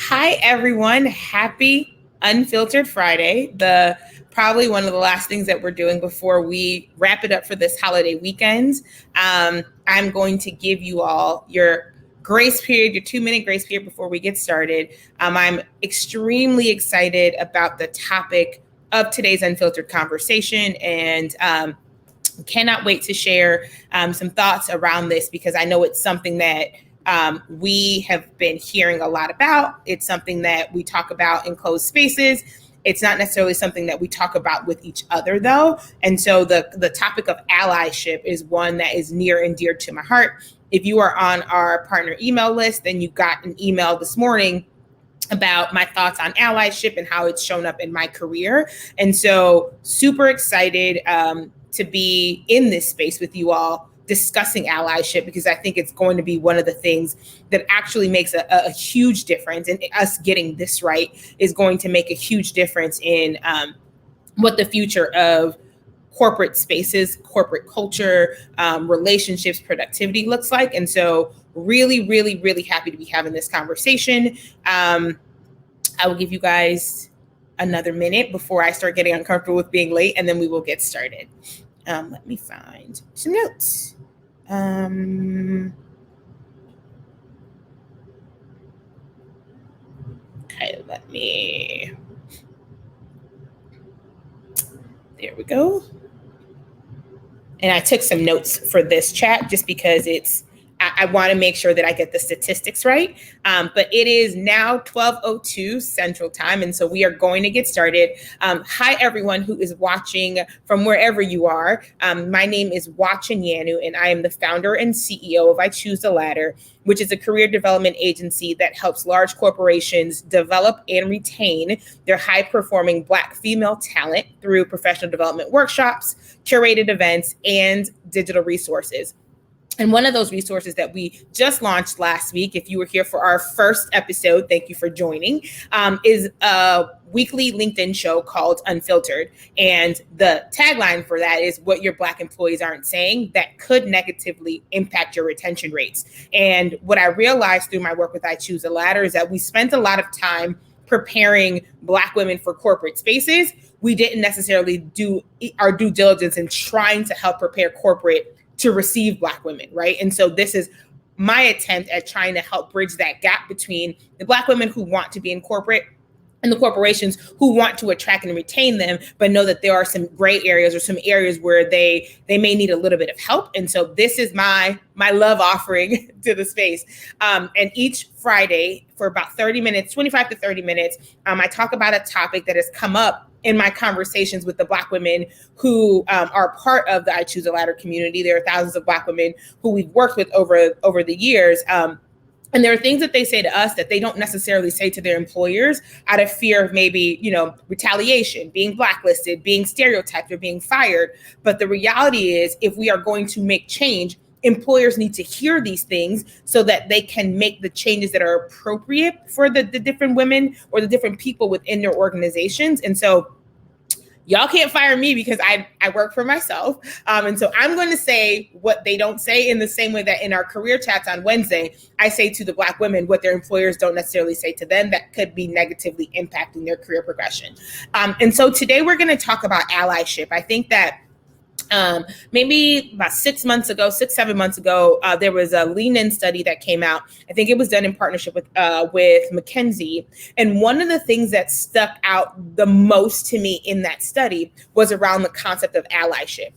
Hi, everyone. Happy Unfiltered Friday. The probably one of the last things that we're doing before we wrap it up for this holiday weekend. I'm going to give you all your grace period, your 2-minute grace period before we get started. I'm extremely excited about the topic of today's unfiltered conversation and cannot wait to share some thoughts around this because I know it's something that we have been hearing a lot about. It's something that we talk about in closed spaces. It's not necessarily something that we talk about with each other, though. And so the topic of allyship is one that is near and dear to my heart. If you are on our partner email list, then you got an email this morning about my thoughts on allyship and how it's shown up in my career. And so super excited to be in this space with you all discussing allyship, because I think it's going to be one of the things that actually makes a huge difference. And us getting this right is going to make a huge difference in what the future of corporate spaces, corporate culture, relationships, productivity looks like. And so really, really, really happy to be having this conversation. I will give you guys another minute before I start getting uncomfortable with being late, and then we will get started. Let me find some notes. Okay, there we go. And I took some notes for this chat just because I want to make sure that I get the statistics right. But it is now 12:02 Central Time, and so we are going to get started. Hi, everyone who is watching from wherever you are. My name is Wachanyanu, and I am the founder and CEO of I Choose the Ladder, which is a career development agency that helps large corporations develop and retain their high-performing Black female talent through professional development workshops, curated events, and digital resources. And one of those resources that we just launched last week, if you were here for our first episode, thank you for joining, is a weekly LinkedIn show called Unfiltered. And the tagline for that is what your Black employees aren't saying that could negatively impact your retention rates. And what I realized through my work with I Choose a Ladder is that we spent a lot of time preparing Black women for corporate spaces. We didn't necessarily do our due diligence in trying to help prepare corporate to receive Black women, right? And so this is my attempt at trying to help bridge that gap between the Black women who want to be in corporate and the corporations who want to attract and retain them, but know that there are some gray areas or some areas where they may need a little bit of help. And so this is my love offering to the space. And each Friday for about 30 minutes, 25 to 30 minutes, I talk about a topic that has come up in my conversations with the Black women who are part of the I Choose a Ladder community. There are thousands of Black women who we've worked with over the years. And there are things that they say to us that they don't necessarily say to their employers out of fear of maybe, retaliation, being blacklisted, being stereotyped, or being fired. But the reality is, if we are going to make change, employers need to hear these things so that they can make the changes that are appropriate for the different women or the different people within their organizations. And so y'all can't fire me because I work for myself. And so I'm going to say what they don't say in the same way that in our career chats on Wednesday, I say to the Black women what their employers don't necessarily say to them that could be negatively impacting their career progression. And so today we're going to talk about allyship. I think that maybe about 7 months ago, there was a Lean In study that came out. I think it was done in partnership with McKinsey. And one of the things that stuck out the most to me in that study was around the concept of allyship.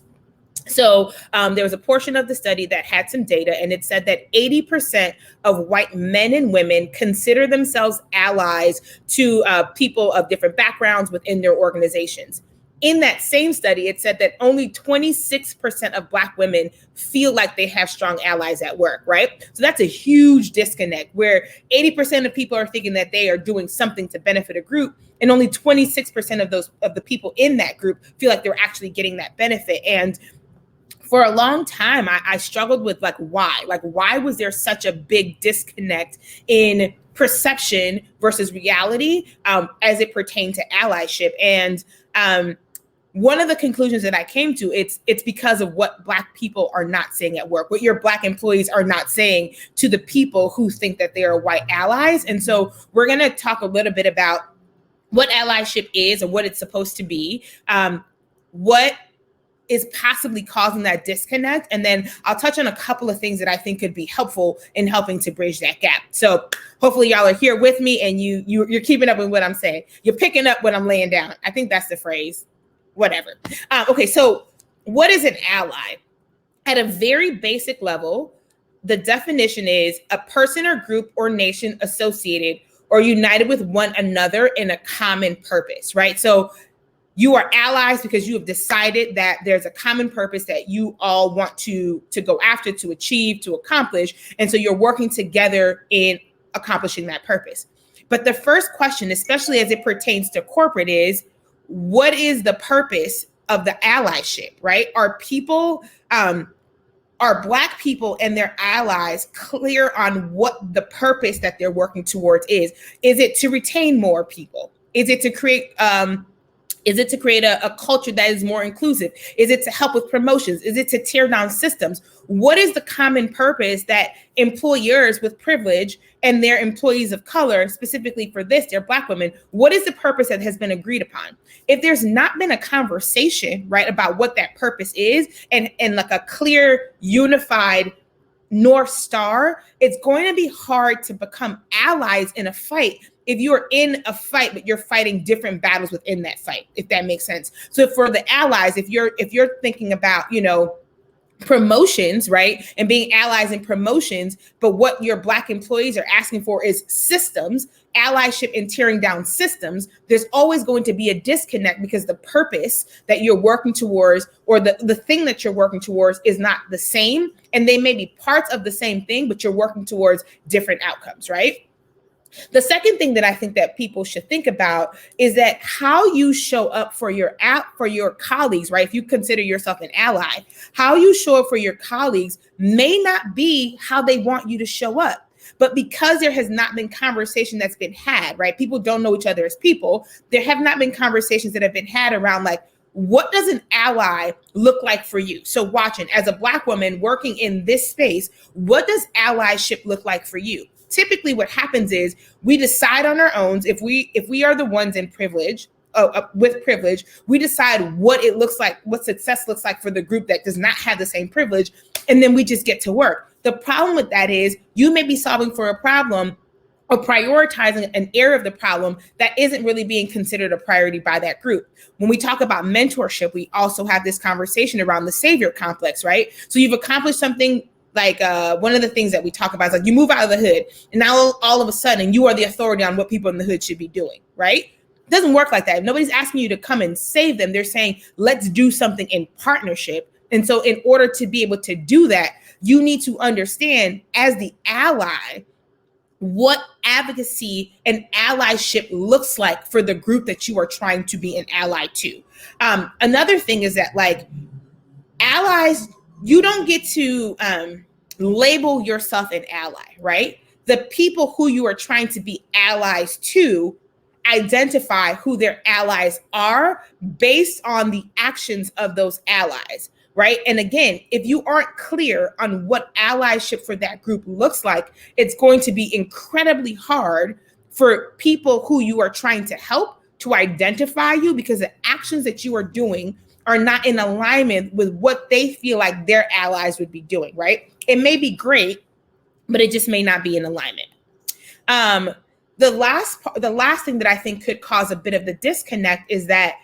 So there was a portion of the study that had some data, and it said that 80% of white men and women consider themselves allies to people of different backgrounds within their organizations. In that same study, it said that only 26% of Black women feel like they have strong allies at work, right? So that's a huge disconnect where 80% of people are thinking that they are doing something to benefit a group, and only 26% of the people in that group feel like they're actually getting that benefit. And for a long time, I struggled with why was there such a big disconnect in perception versus reality as it pertained to allyship? And one of the conclusions that I came to, it's because of what Black people are not saying at work, what your Black employees are not saying to the people who think that they are white allies. And so we're going to talk a little bit about what allyship is and what it's supposed to be, what is possibly causing that disconnect. And then I'll touch on a couple of things that I think could be helpful in helping to bridge that gap. So hopefully y'all are here with me and you're keeping up with what I'm saying. You're picking up what I'm laying down. I think that's the phrase, whatever. Okay, so what is an ally? At a very basic level, the definition is a person or group or nation associated or united with one another in a common purpose, right? So you are allies because you have decided that there's a common purpose that you all want to go after, to achieve, to accomplish. And so you're working together in accomplishing that purpose. But the first question, especially as it pertains to corporate, is what is the purpose of the allyship, right? Are Black people and their allies clear on what the purpose that they're working towards is? Is it to retain more people? Is it to create a culture that is more inclusive? Is it to help with promotions? Is it to tear down systems? What is the common purpose that employers with privilege and their employees of color, specifically for this, they're Black women, what is the purpose that has been agreed upon? If there's not been a conversation, right, about what that purpose is and like a clear, unified North Star, it's going to be hard to become allies in a fight if you're in a fight, but you're fighting different battles within that fight, if that makes sense. So for the allies, if you're thinking about, promotions, right, and being allies in promotions, but what your Black employees are asking for is systems, allyship and tearing down systems, there's always going to be a disconnect because the purpose that you're working towards or the thing that you're working towards is not the same. And they may be parts of the same thing, but you're working towards different outcomes, right? The second thing that I think that people should think about is that how you show up for your colleagues, right? If you consider yourself an ally, how you show up for your colleagues may not be how they want you to show up. But because there has not been conversation that's been had, right? People don't know each other as people. There have not been conversations that have been had around like, what does an ally look like for you? So watching, as a Black woman working in this space, what does allyship look like for you? Typically what happens is we decide on our own, if we are the ones in privilege, with privilege, we decide what it looks like, what success looks like for the group that does not have the same privilege, and then we just get to work. The problem with that is you may be solving for a problem or prioritizing an area of the problem that isn't really being considered a priority by that group. When we talk about mentorship, we also have this conversation around the savior complex, right? So you've accomplished something. Like one of the things that we talk about is like you move out of the hood and now all of a sudden you are the authority on what people in the hood should be doing, right? It doesn't work like that. Nobody's asking you to come and save them. They're saying, let's do something in partnership. And so in order to be able to do that, you need to understand as the ally, what advocacy and allyship looks like for the group that you are trying to be an ally to. Another thing is that like allies, you don't get to label yourself an ally, right? The people who you are trying to be allies to identify who their allies are based on the actions of those allies, right? And again, if you aren't clear on what allyship for that group looks like, it's going to be incredibly hard for people who you are trying to help to identify you because the actions that you are doing are not in alignment with what they feel like their allies would be doing, right? It may be great, but it just may not be in alignment. The last thing that I think could cause a bit of the disconnect is that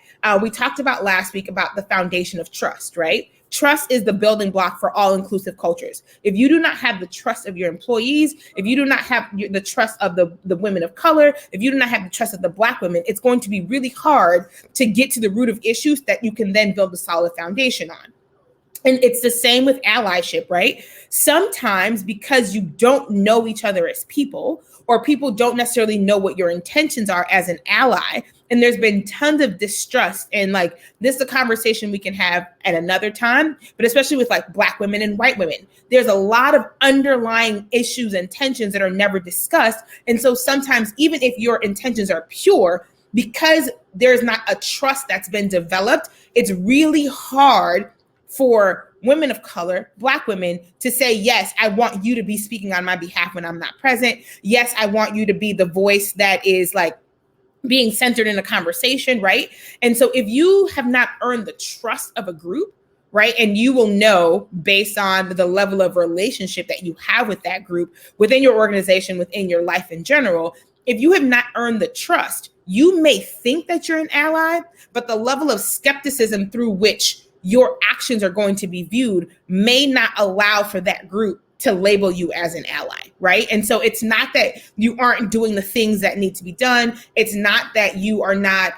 we talked about last week about the foundation of trust, right? Trust is the building block for all inclusive cultures. If you do not have the trust of your employees, if you do not have the trust of the women of color, if you do not have the trust of the Black women, it's going to be really hard to get to the root of issues that you can then build a solid foundation on. And it's the same with allyship, right? Sometimes because you don't know each other as people, or people don't necessarily know what your intentions are as an ally, and there's been tons of distrust, and like this is a conversation we can have at another time, but especially with like Black women and white women, there's a lot of underlying issues and tensions that are never discussed. And so sometimes even if your intentions are pure, because there's not a trust that's been developed, it's really hard for women of color, Black women, to say, yes, I want you to be speaking on my behalf when I'm not present. Yes, I want you to be the voice that is like being centered in a conversation, right? And so if you have not earned the trust of a group, right, and you will know based on the level of relationship that you have with that group, within your organization, within your life in general, if you have not earned the trust, you may think that you're an ally, but the level of skepticism through which your actions are going to be viewed may not allow for that group to label you as an ally, right? And so it's not that you aren't doing the things that need to be done. It's not that you are not,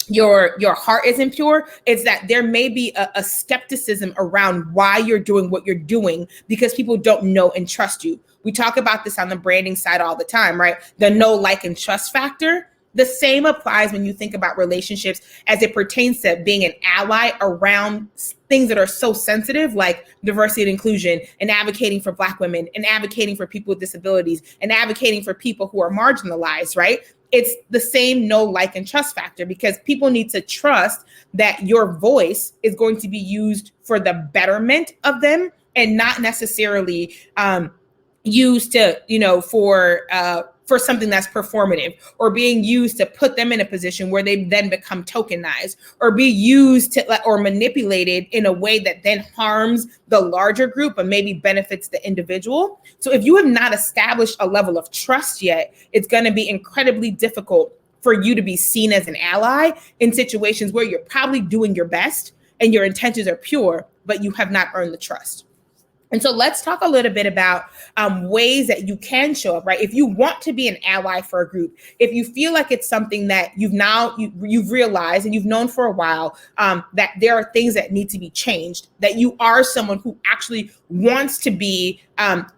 your heart isn't pure. It's that there may be a skepticism around why you're doing what you're doing because people don't know and trust you. We talk about this on the branding side all the time, right? The know, like, and trust factor. The same applies when you think about relationships as it pertains to being an ally around things that are so sensitive, like diversity and inclusion, and advocating for Black women, and advocating for people with disabilities, and advocating for people who are marginalized, right? It's the same know, like, and trust factor, because people need to trust that your voice is going to be used for the betterment of them and not necessarily used to, for something that's performative, or being used to put them in a position where they then become tokenized, or be used to or manipulated in a way that then harms the larger group but maybe benefits the individual. So if you have not established a level of trust yet, it's going to be incredibly difficult for you to be seen as an ally in situations where you're probably doing your best and your intentions are pure, but you have not earned the trust. And so let's talk a little bit about ways that you can show up, right? If you want to be an ally for a group, if you feel like it's something that you've realized and you've known for a while, that there are things that need to be changed, that you are someone who actually wants to be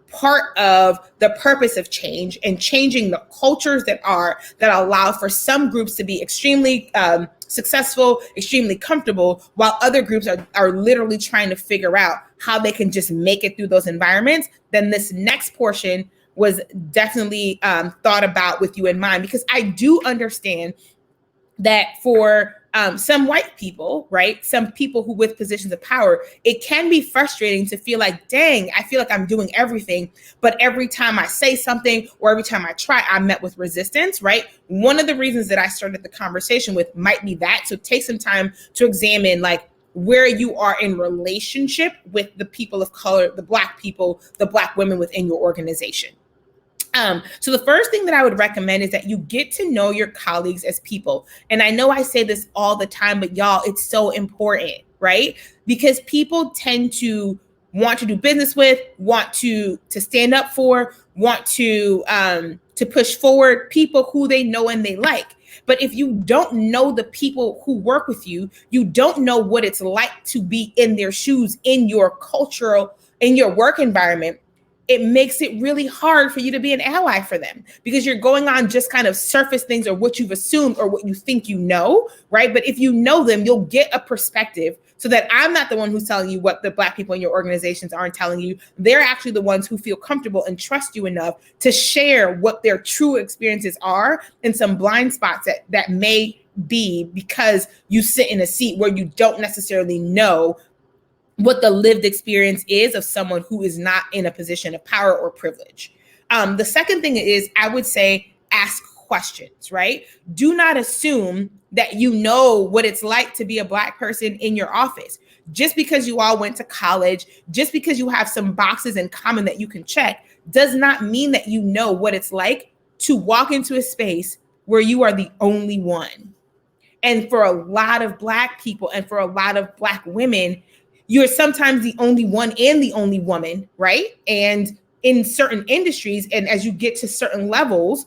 part of the purpose of change and changing the cultures that allow for some groups to be extremely successful, extremely comfortable, while other groups are literally trying to figure out how they can just make it through those environments, then this next portion was definitely thought about with you in mind, because I do understand that for some white people, right, some people who with positions of power, it can be frustrating to feel like, dang, I feel like I'm doing everything, but every time I say something or every time I try, I'm met with resistance, right? One of the reasons that I started the conversation with might be that. So take some time to examine like where you are in relationship with the people of color, the Black people, the Black women within your organization. So the first thing that I would recommend is that you get to know your colleagues as people. And I know I say this all the time, but y'all, it's so important, right? Because people tend to want to do business with, want to stand up for, want to push forward people who they know and they like. But if you don't know the people who work with you, you don't know what it's like to be in their shoes, in your work environment. It makes it really hard for you to be an ally for them, because you're going on just kind of surface things or what you've assumed or what you think you know, right? But if you know them, you'll get a perspective so that I'm not the one who's telling you what the Black people in your organizations aren't telling you. They're actually the ones who feel comfortable and trust you enough to share what their true experiences are and some blind spots that may be because you sit in a seat where you don't necessarily know what the lived experience is of someone who is not in a position of power or privilege. The second thing is, I would say, ask questions, right? Do not assume that you know what it's like to be a Black person in your office. Just because you all went to college, just because you have some boxes in common that you can check, does not mean that you know what it's like to walk into a space where you are the only one. And for a lot of Black people and for a lot of Black women, you're sometimes the only one and the only woman, right? And in certain industries, and as you get to certain levels,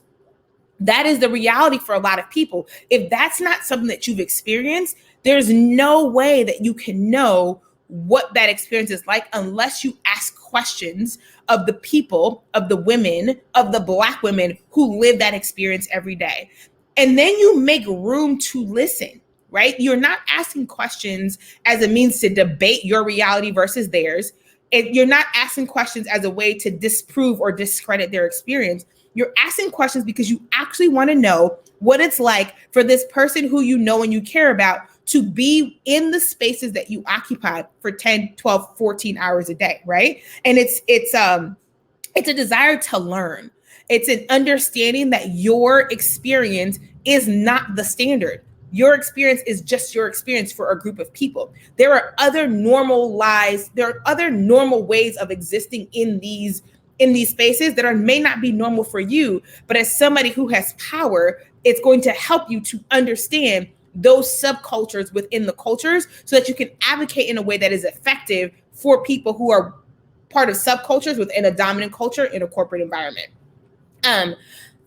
that is the reality for a lot of people. If that's not something that you've experienced, there's no way that you can know what that experience is like unless you ask questions of the people, of the women, of the Black women who live that experience every day. And then you make room to listen. Right? You're not asking questions as a means to debate your reality versus theirs. You're not asking questions as a way to disprove or discredit their experience. You're asking questions because you actually want to know what it's like for this person who you know and you care about to be in the spaces that you occupy for 10, 12, 14 hours a day, right? And it's a desire to learn. It's an understanding that your experience is not the standard. Your experience is just your experience for a group of people. There are other normal lives. There are other normal ways of existing in these spaces that may not be normal for you. But as somebody who has power, it's going to help you to understand those subcultures within the cultures so that you can advocate in a way that is effective for people who are part of subcultures within a dominant culture in a corporate environment.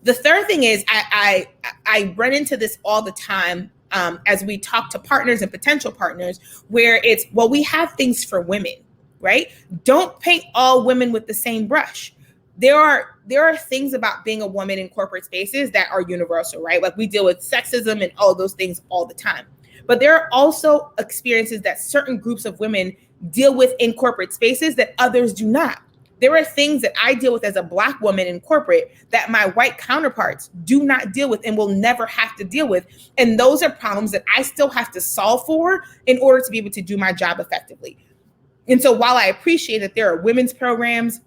The third thing is I run into this all the time as we talk to partners and potential partners, where it's, well, we have things for women, right? Don't paint all women with the same brush. There are things about being a woman in corporate spaces that are universal, right? Like we deal with sexism and all those things all the time. But there are also experiences that certain groups of women deal with in corporate spaces that others do not. There are things that I deal with as a Black woman in corporate that my white counterparts do not deal with and will never have to deal with. And those are problems that I still have to solve for in order to be able to do my job effectively. And so while I appreciate that there are women's programs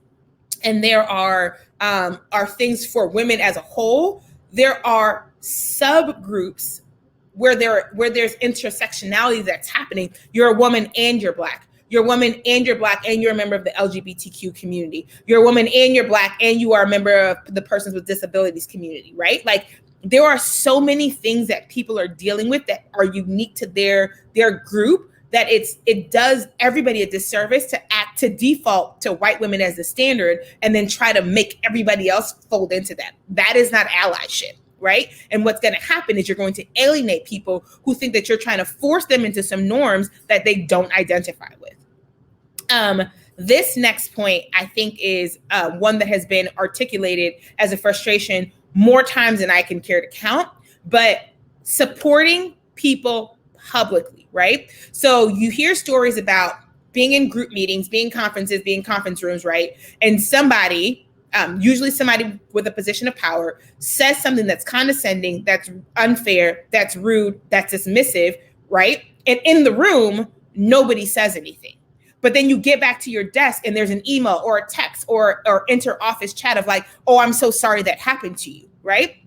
and there are things for women as a whole, there are subgroups where there's intersectionality that's happening. You're a woman and you're Black. You're a woman and you're Black and you're a member of the LGBTQ community. You're a woman and you're Black and you are a member of the persons with disabilities community, right? Like there are so many things that people are dealing with that are unique to their group that it does everybody a disservice to default to white women as the standard and then try to make everybody else fold into that. That is not allyship. Right? And what's going to happen is you're going to alienate people who think that you're trying to force them into some norms that they don't identify with. This next point, I think, is one that has been articulated as a frustration more times than I can care to count, but supporting people publicly, right? So you hear stories about being in group meetings, being conferences, being conference rooms, right? And somebody, usually somebody with a position of power, says something that's condescending, that's unfair, that's rude, that's dismissive, right? And in the room, nobody says anything. But then you get back to your desk and there's an email or a text or inter-office chat of like, oh, I'm so sorry that happened to you, right?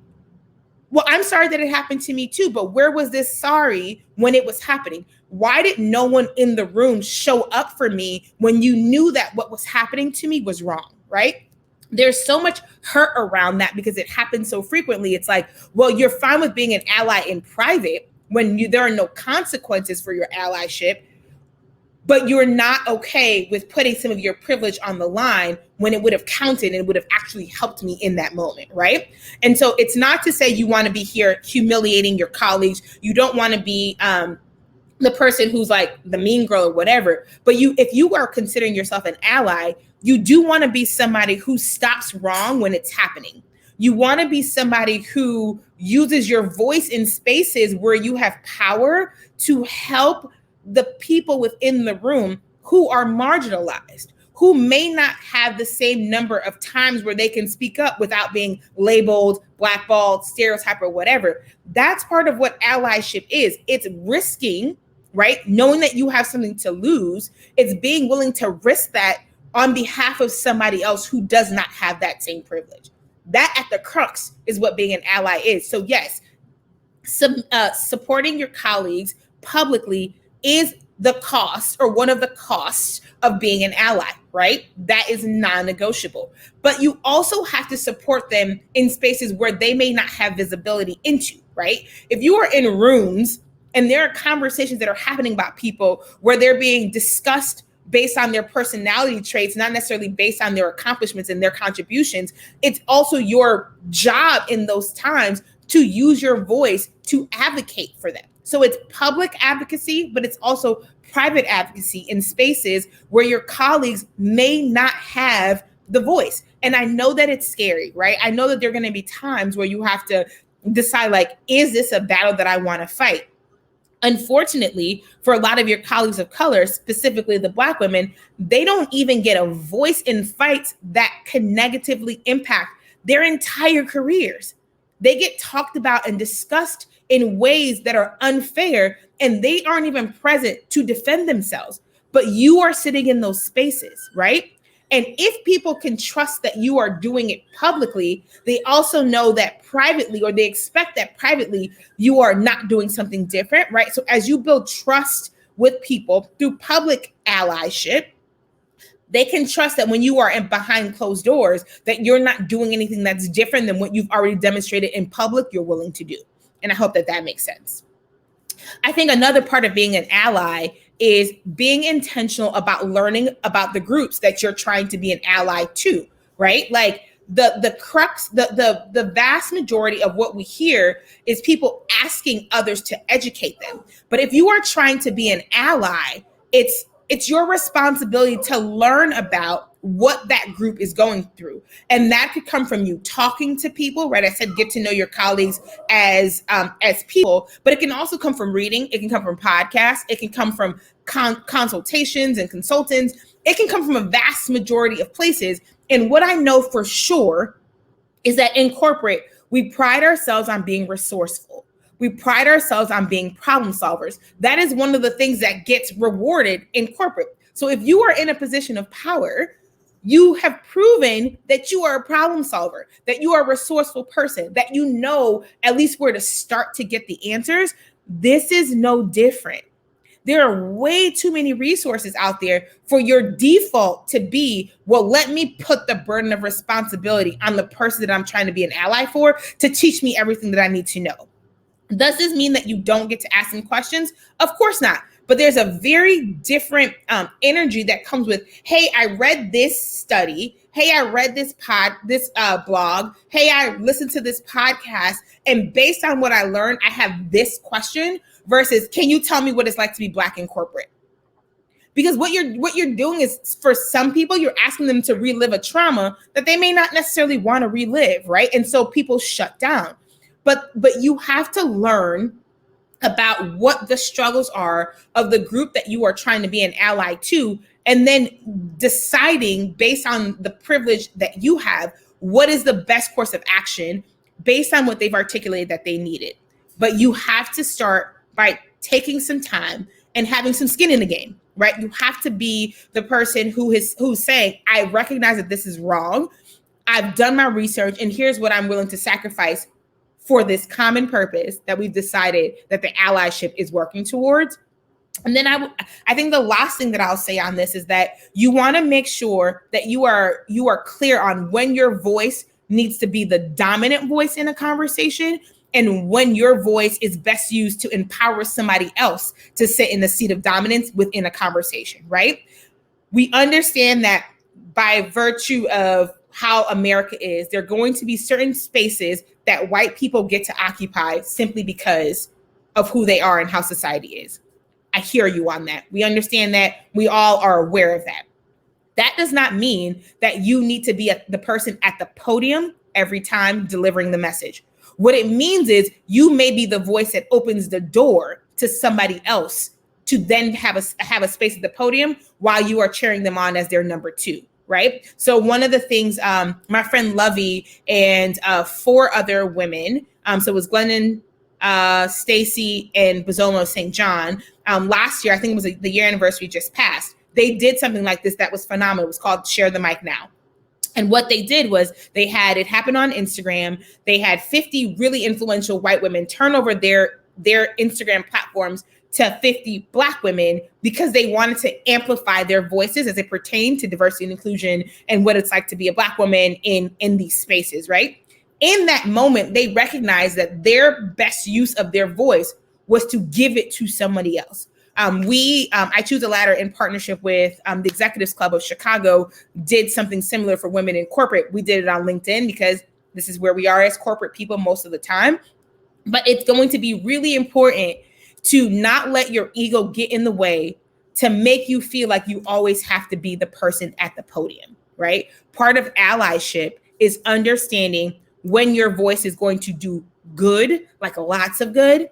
Well, I'm sorry that it happened to me too, but where was this sorry when it was happening? Why did no one in the room show up for me when you knew that what was happening to me was wrong, right? There's so much hurt around that because it happens so frequently. It's like, well, you're fine with being an ally in private when there are no consequences for your allyship, but you're not okay with putting some of your privilege on the line when it would have counted and it would have actually helped me in that moment, right? And so it's not to say you want to be here humiliating your colleagues. You don't want to be the person who's like the mean girl or whatever. But if you are considering yourself an ally, you do want to be somebody who stops wrong when it's happening. You want to be somebody who uses your voice in spaces where you have power to help the people within the room who are marginalized, who may not have the same number of times where they can speak up without being labeled, blackballed, stereotyped, or whatever. That's part of what allyship is. It's risking, right? Knowing that you have something to lose. It's being willing to risk that on behalf of somebody else who does not have that same privilege. That at the crux is what being an ally is. So yes, supporting your colleagues publicly is the cost or one of the costs of being an ally, right? That is non-negotiable. But you also have to support them in spaces where they may not have visibility into, right? If you are in rooms and there are conversations that are happening about people where they're being discussed based on their personality traits, not necessarily based on their accomplishments and their contributions, it's also your job in those times to use your voice to advocate for them. So it's public advocacy, but it's also private advocacy in spaces where your colleagues may not have the voice. And I know that it's scary, right? I know that there are going to be times where you have to decide, like, is this a battle that I want to fight? Unfortunately, for a lot of your colleagues of color, specifically the Black women, they don't even get a voice in fights that can negatively impact their entire careers. They get talked about and discussed in ways that are unfair, and they aren't even present to defend themselves. But you are sitting in those spaces, right? And if people can trust that you are doing it publicly, they also know that privately, or they expect that privately, you are not doing something different, right? So as you build trust with people through public allyship, they can trust that when you are behind closed doors, that you're not doing anything that's different than what you've already demonstrated in public you're willing to do. And I hope that that makes sense. I think another part of being an ally is being intentional about learning about the groups that you're trying to be an ally to, right? Like the crux, the vast majority of what we hear is people asking others to educate them. But if you are trying to be an ally, it's your responsibility to learn about what that group is going through. And that could come from you talking to people, right? I said, get to know your colleagues as people, but it can also come from reading. It can come from podcasts. It can come from consultations and consultants. It can come from a vast majority of places. And what I know for sure is that in corporate, we pride ourselves on being resourceful. We pride ourselves on being problem solvers. That is one of the things that gets rewarded in corporate. So if you are in a position of power, you have proven that you are a problem solver, that you are a resourceful person, that you know at least where to start to get the answers. This is no different. There are way too many resources out there for your default to be, well, let me put the burden of responsibility on the person that I'm trying to be an ally for to teach me everything that I need to know. Does this mean that you don't get to ask them questions? Of course not. But there's a very different energy that comes with, hey, I read this study. Hey, I read this blog. Hey, I listened to this podcast. And based on what I learned, I have this question versus, can you tell me what it's like to be Black in corporate? Because what you're doing is, for some people, you're asking them to relive a trauma that they may not necessarily want to relive, right? And so people shut down. But you have to learn about what the struggles are of the group that you are trying to be an ally to, and then deciding based on the privilege that you have, what is the best course of action based on what they've articulated that they needed. But you have to start by taking some time and having some skin in the game, right? You have to be the person who's saying, I recognize that this is wrong. I've done my research, and here's what I'm willing to sacrifice for this common purpose that we've decided that the allyship is working towards. And then I think the last thing that I'll say on this is that you want to make sure that you are clear on when your voice needs to be the dominant voice in a conversation and when your voice is best used to empower somebody else to sit in the seat of dominance within a conversation, right? We understand that by virtue of how America is, there are going to be certain spaces that white people get to occupy simply because of who they are and how society is. I hear you on that. We understand that. We all are aware of that. That does not mean that you need to be the person at the podium every time delivering the message. What it means is you may be the voice that opens the door to somebody else to then have a space at the podium while you are cheering them on as their number two. Right. So one of the things, my friend Lovey and 4 other women, so it was Glennon, Stacy, and Bozomo St. John, last year, I think it was the year anniversary just passed. They did something like this that was phenomenal. It was called Share the Mic Now. And what they did was they had it happen on Instagram. They had 50 really influential white women turn over their Instagram platforms to 50 Black women because they wanted to amplify their voices as it pertained to diversity and inclusion and what it's like to be a Black woman in these spaces, right? In that moment, they recognized that their best use of their voice was to give it to somebody else. I Choose a Ladder in partnership with the Executives Club of Chicago did something similar for women in corporate. We did it on LinkedIn because this is where we are as corporate people most of the time. But it's going to be really important to not let your ego get in the way to make you feel like you always have to be the person at the podium, right? Part of allyship is understanding when your voice is going to do good, like lots of good,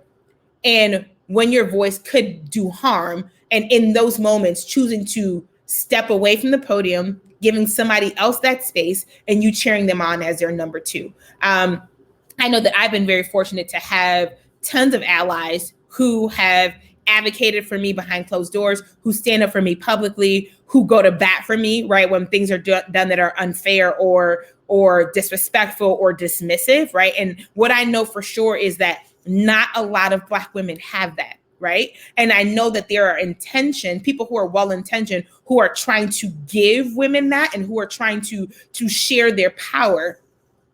and when your voice could do harm. And in those moments, choosing to step away from the podium, giving somebody else that space, and you cheering them on as their number two. I know that I've been very fortunate to have tons of allies who have advocated for me behind closed doors, who stand up for me publicly, who go to bat for me, right, when things are done that are unfair or disrespectful or dismissive, right? And what I know for sure is that not a lot of Black women have that, right? And I know that there are people who are well-intentioned, who are trying to give women that and who are trying to share their power.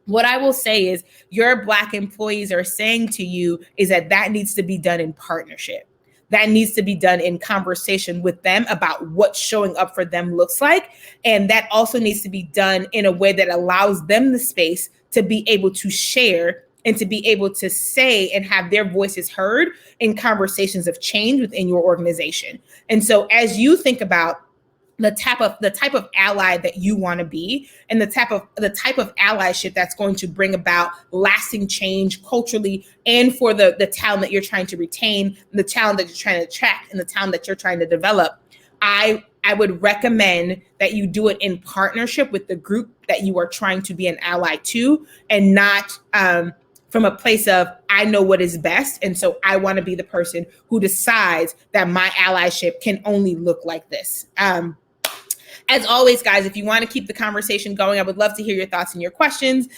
What I will say is your Black employees are saying to you is that needs to be done in partnership. That needs to be done in conversation with them about what showing up for them looks like. And that also needs to be done in a way that allows them the space to be able to share and to be able to say and have their voices heard in conversations of change within your organization. And so as you think about the type of ally that you want to be and the type of allyship that's going to bring about lasting change culturally and for the talent that you're trying to retain, the talent that you're trying to attract, and the talent that you're trying to develop, I would recommend that you do it in partnership with the group that you are trying to be an ally to, and not from a place of, I know what is best, and so I want to be the person who decides that my allyship can only look like this. As always, guys, if you want to keep the conversation going, I would love to hear your thoughts and your questions.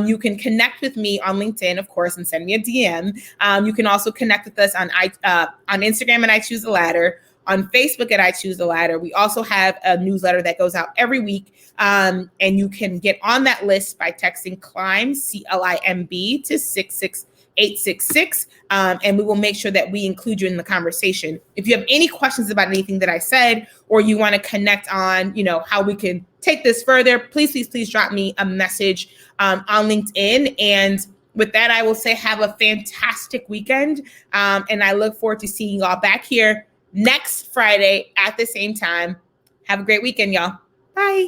You can connect with me on LinkedIn, of course, and send me a DM. You can also connect with us on Instagram at I Choose the Ladder, on Facebook at I Choose the Ladder. We also have a newsletter that goes out every week, and you can get on that list by texting CLIMB, CLIMB, to 66866, and we will make sure that we include you in the conversation. If you have any questions about anything that I said, or you want to connect on, how we can take this further, please drop me a message on LinkedIn. And with that, I will say have a fantastic weekend, and I look forward to seeing y'all back here next Friday at the same time. Have a great weekend, y'all. Bye.